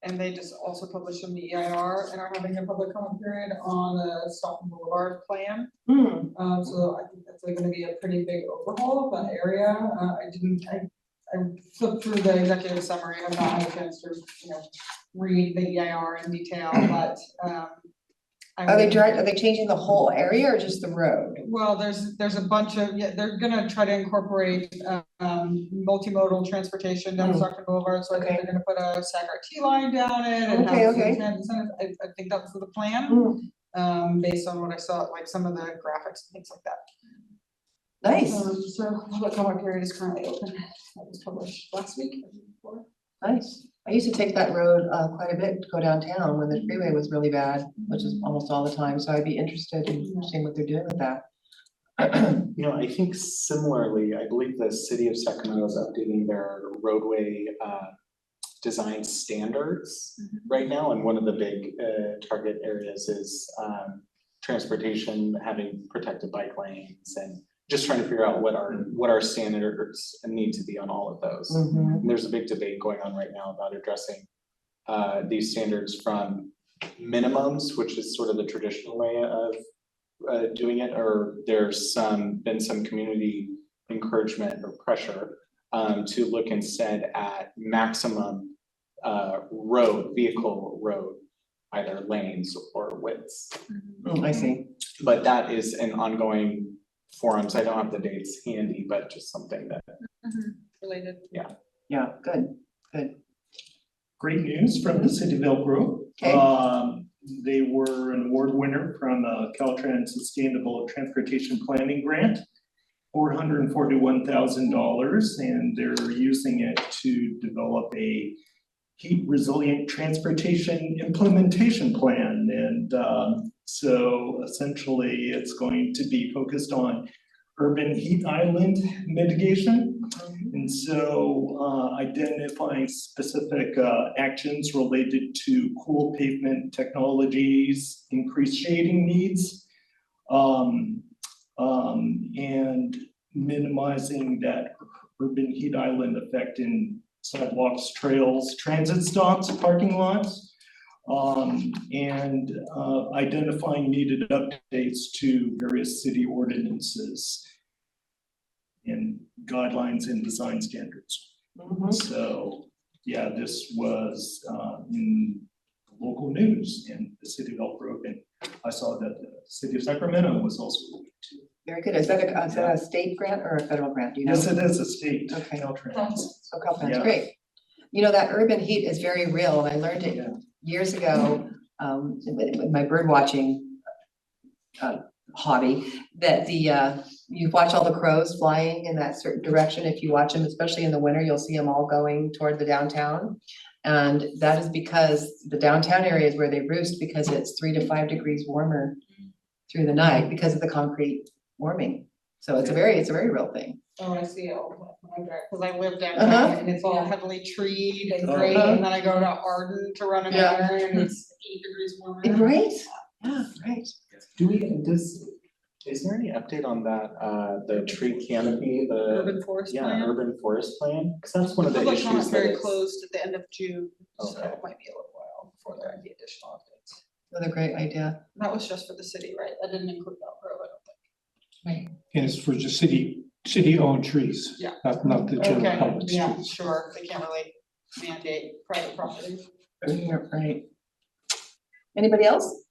S4: And they just also published an EIR and are having a public comment period on the Stockton Boulevard plan. So I think that's gonna be a pretty big overhaul of that area. I flipped through the executive summary. I've not had a chance to, read the EIR in detail, but
S1: Are they changing the whole area or just the road?
S4: well, there's a bunch of, they're gonna try to incorporate multimodal transportation down Stockton Boulevard, so I think they're gonna put a SAC-RT line down it and have some transit centers. I think that's the plan, based on what I saw, like some of the graphics and things like that.
S1: Nice,
S4: So public comment period is currently open. That was published last week. Or the week before.
S1: nice. I used to take that road quite a bit to go downtown when the freeway was really bad, which is almost all the time, so I'd be interested in seeing what they're doing with that.
S3: I think similarly, I believe the city of Sacramento is updating their roadway design standards right now, and one of the big target areas is transportation, having protected bike lanes, and just trying to figure out what our standards need to be on all of those. And there's a big debate going on right now about addressing these standards from minimums, which is sort of the traditional way of doing it, or there's been some community encouragement or pressure to look instead at maximum vehicle road, either lanes or widths.
S1: I see.
S3: But that is an ongoing forums. I don't have the dates handy, but just something that,
S4: Related.
S1: Yeah, good, good.
S5: Great news from the city of Elk Grove.
S1: Okay.
S5: They were an award winner from Caltrans Sustainable Transportation Planning Grant, $441,000, and they're using it to develop a heat resilient transportation implementation plan. And so essentially it's going to be focused on urban heat island mitigation. And so identifying specific actions related to cool pavement technologies, increased shading needs, and minimizing that urban heat island effect in sidewalks, trails, transit stops, parking lots, and identifying needed updates to various city ordinances and guidelines and design standards. So, yeah, this was in the local news in the city of Elk Grove, and I saw that the city of Sacramento was also looking too.
S1: Very good. Is that a state grant or a federal grant? Do you know?
S5: Yes, it is a state.
S1: Okay.
S5: Caltrans.
S1: So Caltrans,
S5: Yeah.
S1: great. You know, that urban heat is very real, and I learned it
S5: Yeah.
S1: years ago, with my bird watching hobby, that you watch all the crows flying in that certain direction. If you watch them, especially in the winter, you'll see them all going toward the downtown. And that is because the downtown area is where they roost, because it's 3 to 5 degrees warmer through the night because of the concrete warming. So it's a very real thing.
S4: Oh, I see it all the time, because I live downtown and it's all heavily treed and great, and then I go to Arden to run an
S1: Yeah.
S4: errand and it's 8 degrees warmer.
S1: Right? Yeah, right.
S3: is there any update on that, the tree canopy,
S4: Urban forest plan.
S3: urban forest plan? Cause that's one of the
S4: Public
S3: issues
S4: comment
S3: that
S4: very
S3: is.
S4: closed at the end of June, so
S3: Okay.
S4: it might be a little while before there are any additional updates.
S1: Another great idea.
S4: That was just for the city, right? That didn't include Elk Grove, I don't think.
S7: And it's for just city-owned trees.
S4: Yeah.
S7: Not the general
S4: Okay,
S7: public
S4: yeah,
S7: streets.
S4: sure, they can't really mandate private property.
S1: You're right. Anybody else?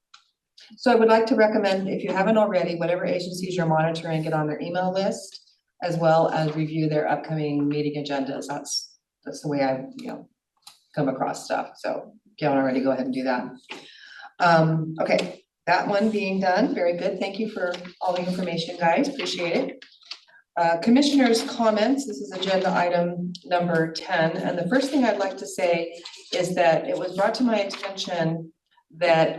S1: So I would like to recommend, if you haven't already, whatever agencies you're monitoring, get on their email list, as well as review their upcoming meeting agendas. That's the way I, come across stuff. So if you haven't already, go ahead and do that. Okay, that one being done, very good. Thank you for all the information, guys. Appreciate it. Commissioners' comments, this is agenda item number 10. And the first thing I'd like to say is that it was brought to my attention that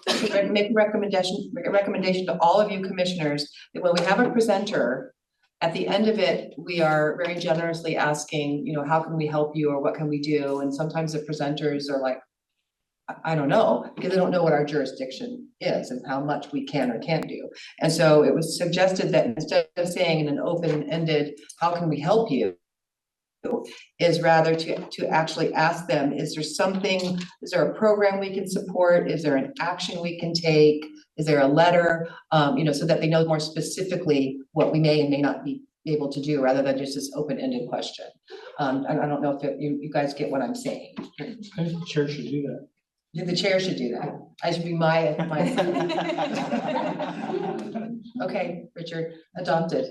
S1: to make a recommendation to all of you commissioners that when we have a presenter, at the end of it, we are very generously asking, how can we help you or what can we do? And sometimes the presenters are like, I don't know, because they don't know what our jurisdiction is and how much we can or can't do. And so it was suggested that instead of saying in an open-ended, how can we help you? Is rather to actually ask them, is there a program we can support? Is there an action we can take? Is there a letter? So that they know more specifically what we may and may not be able to do, rather than just this open-ended question. I don't know if you guys get what I'm saying.
S7: I think the chair should do that.
S1: The chair should do that. I should be my. Okay, Richard, adopted.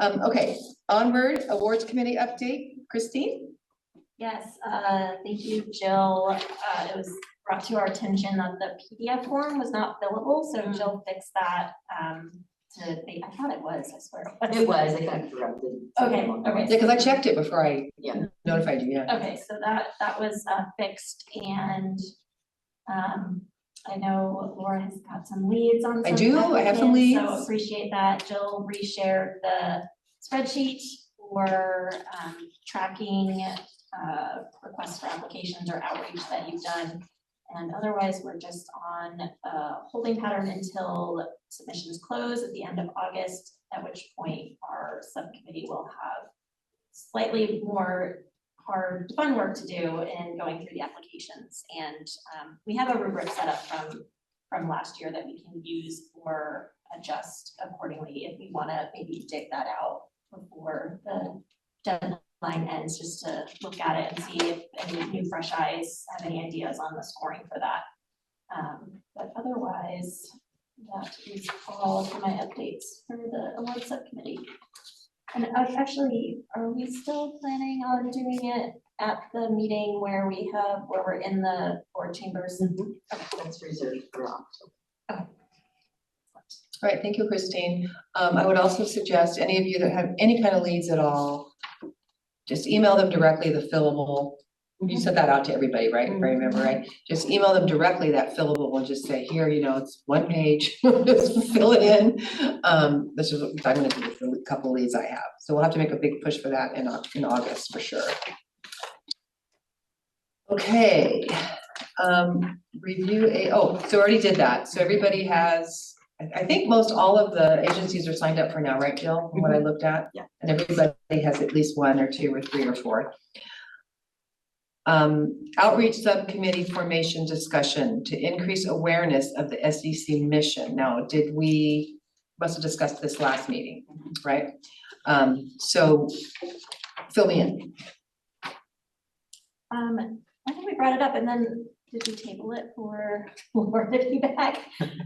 S1: Okay, onward, awards committee update, Christine?
S8: Yes, thank you, Jill. It was brought to our attention that the PDF form was not fillable, so Jill fixed that. I thought it was, I swear.
S2: It was, it got corrupted.
S8: Okay.
S1: Yeah, because I checked it before I
S2: Yeah.
S1: notified you, yeah.
S8: Okay, so that was fixed, and I know Laura has got some leads on.
S1: I do, I have some
S8: applicants, So
S1: leads.
S8: appreciate that. Jill reshared the spreadsheet for tracking requests for applications or outreach that you've done. And otherwise, we're just on a holding pattern until submissions close at the end of August, at which point our subcommittee will have slightly more hard, fun work to do in going through the applications. And we have a rubric set up from last year that we can use or adjust accordingly if we want to maybe dig that out before the deadline ends, just to look at it and see if any new fresh eyes have any ideas on the scoring for that. But otherwise, that is all for my updates for the award subcommittee. And actually, are we still planning on doing it at the meeting where we're in the board chambers?
S2: That's reserved for October.
S1: All right, thank you, Christine. I would also suggest any of you that have any kind of leads at all, just email them directly, the fillable. You sent that out to everybody, right? If I remember right? Just email them directly that fillable and just say, here, it's 1 page, just fill it in. This is what I'm gonna do with the couple leads I have. So we'll have to make a big push for that in August for sure. Okay, so already did that. So everybody has, I think most all of the agencies are signed up for now, right, Jill, from what I looked at?
S2: Yeah.
S1: And everybody has at least 1 or 2 or 3 or 4. Outreach subcommittee formation discussion to increase awareness of the SEC mission. Now, we must have discussed this last meeting, right? So fill me in.
S8: I think we brought it up and then did we table it for more the feedback? It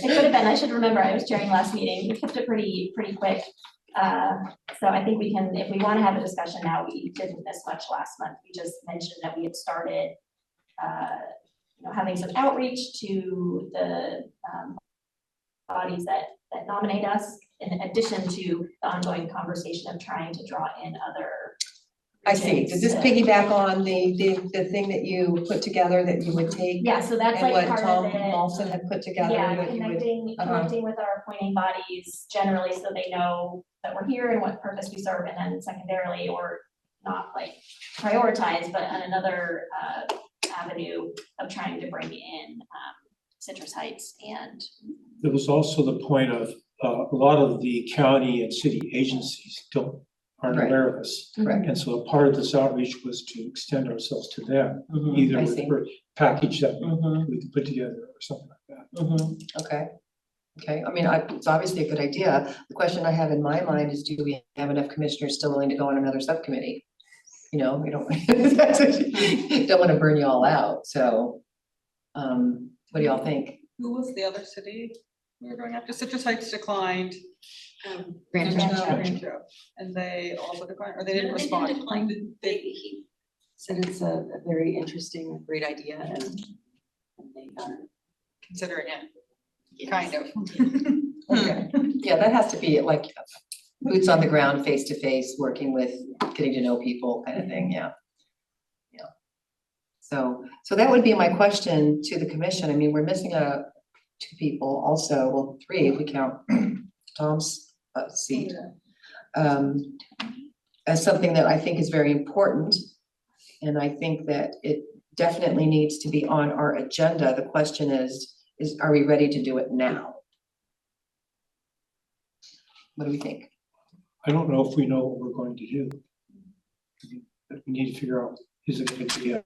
S8: could have been, I should remember, I was chairing last meeting, we kept it pretty quick. So I think we can, if we want to have a discussion now, we didn't miss much last month. We just mentioned that we had started, having some outreach to the bodies that nominate us, in addition to the ongoing conversation of trying to draw in other.
S1: I see. Does this piggyback on the thing that you put together that you would take?
S8: Yeah, so that's
S1: And
S8: like
S1: what
S8: part of
S1: Tom
S8: it.
S1: Molson had put together?
S8: Yeah,
S1: that you would-
S8: connecting with our appointing bodies generally, so they know that we're here and what purpose we serve, and then secondarily, or not like prioritize, but on another avenue of trying to bring in Citrus Heights and.
S7: There was also the point of, a lot of the county and city agencies aren't
S1: Right.
S7: aware of us.
S1: Correct.
S7: And so a part of this outreach was to extend ourselves to them,
S1: Mhm,
S7: either
S1: I
S7: with
S1: see.
S7: a package that
S1: Mhm,
S7: we could put together or something like that.
S1: mhm. Okay. Okay, I mean, it's obviously a good idea. The question I have in my mind is, do we have enough commissioners still willing to go on another subcommittee? We don't, don't want to burn you all out, so, what do y'all think?
S4: Who was the other city we were going after? Citrus Heights declined.
S2: Rancho.
S4: Rancho. And they also declined, or they didn't respond?
S2: He said it's a very interesting, great idea and they are.
S4: Considering it,
S2: Yes.
S4: kind of.
S1: Okay, yeah, that has to be like boots on the ground, face to face, working with, getting to know people kind of thing, yeah. Yeah. So that would be my question to the commission. I mean, we're missing 2 people also, well, 3 if we count Tom's seat. As something that I think is very important. And I think that it definitely needs to be on our agenda. The question is, are we ready to do it now? What do we think?
S7: I don't know if we know what we're going to do. But we need to figure out, is it going to be a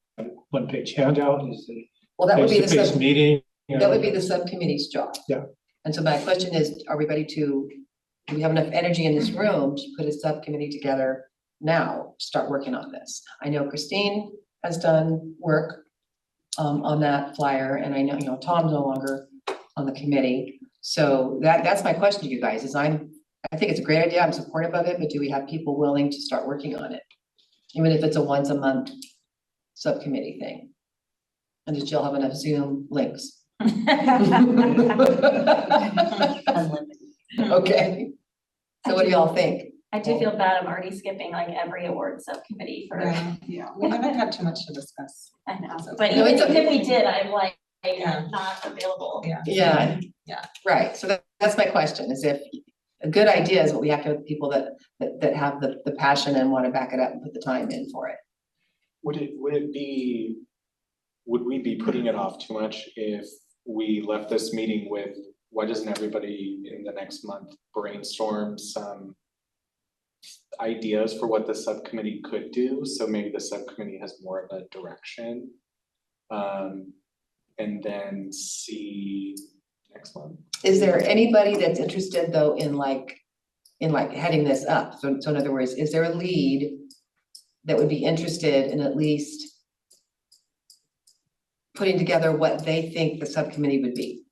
S7: 1-page handout? Is it
S1: Well, that
S7: a
S1: would be the
S7: face-to-face meeting?
S1: that would be the subcommittee's job.
S7: Yeah.
S1: And so my question is, are we ready do we have enough energy in this room to put a subcommittee together now, start working on this? I know Christine has done work on that flyer, and I know, Tom's no longer on the committee. So that's my question to you guys, is I think it's a great idea, I'm supportive of it, but do we have people willing to start working on it? Even if it's a once a month subcommittee thing. And does Jill have enough Zoom links?
S2: Unlimited.
S1: Okay. So what do y'all think?
S8: I do feel bad, I'm already skipping like every award subcommittee for,
S4: Yeah.
S6: We haven't had too much to discuss.
S8: I know, but
S1: No,
S8: even
S1: it's okay.
S8: if we did, I'm like,
S6: Yeah.
S8: not available.
S1: Yeah.
S6: Yeah.
S1: Right, so that's my question, is if a good idea is what we have to have people that have the passion and want to back it up and put the time in for it.
S3: Would we be putting it off too much if we left this meeting with, why doesn't everybody in the next month brainstorm some ideas for what the subcommittee could do? So maybe the subcommittee has more of a direction. And then see next month.
S1: Is there anybody that's interested though in like in like heading this up? So in other words, is there a lead that would be interested in at least putting together what they think the subcommittee would be?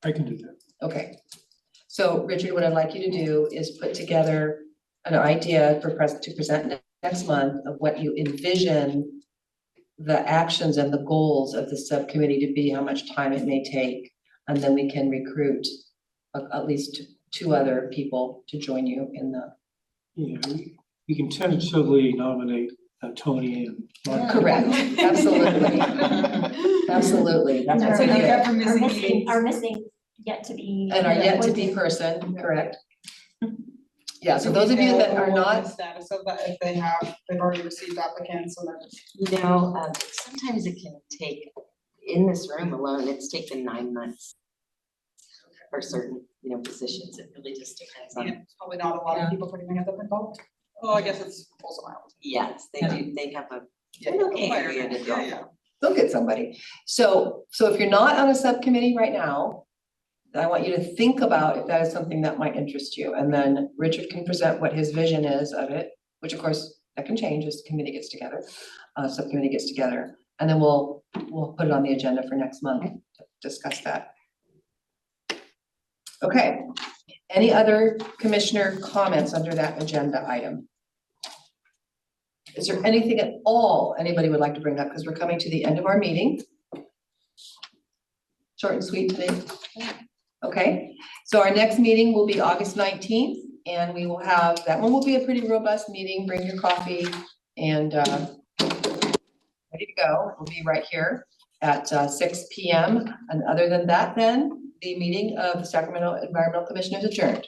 S7: I can do that.
S1: Okay. So Richard, what I'd like you to do is put together an idea to present next month of what you envision the actions and the goals of the subcommittee to be, how much time it may take, and then we can recruit at least two other people to join you in the.
S7: Yeah, you can tentatively nominate Tony and Mark.
S1: Correct, absolutely. Absolutely, that's
S8: And
S1: what we
S8: our-
S1: did.
S4: for missing meetings.
S8: Our missing yet to be.
S1: And our yet to be person, correct? Yeah, so those of you that are
S4: Do we know
S1: not,
S4: the status of that, if they've already received applicants and they're.
S2: You know, sometimes it can take, in this room alone, it's taken 9 months for certain, positions. It really just depends on.
S4: Yeah, probably not a lot of people putting their hands up and vote. Oh, I guess it's also mild.
S2: Yes, they do, they have a,
S1: Yeah.
S2: an okay area to draw.
S4: Yeah.
S1: look at somebody. So if you're not on a subcommittee right now, I want you to think about if that is something that might interest you, and then Richard can present what his vision is of it, which of course, that can change as the committee gets together, subcommittee gets together, and then we'll put it on the agenda for next month to discuss that. Okay, any other commissioner comments under that agenda item? Is there anything at all anybody would like to bring up, because we're coming to the end of our meeting? Short and sweet today. Okay, so our next meeting will be August 19th, and we will have, that one will be a pretty robust meeting. Bring your coffee and ready to go. We'll be right here at 6 p.m. And other than that, then the meeting of the Sacramento Environmental Commission is adjourned.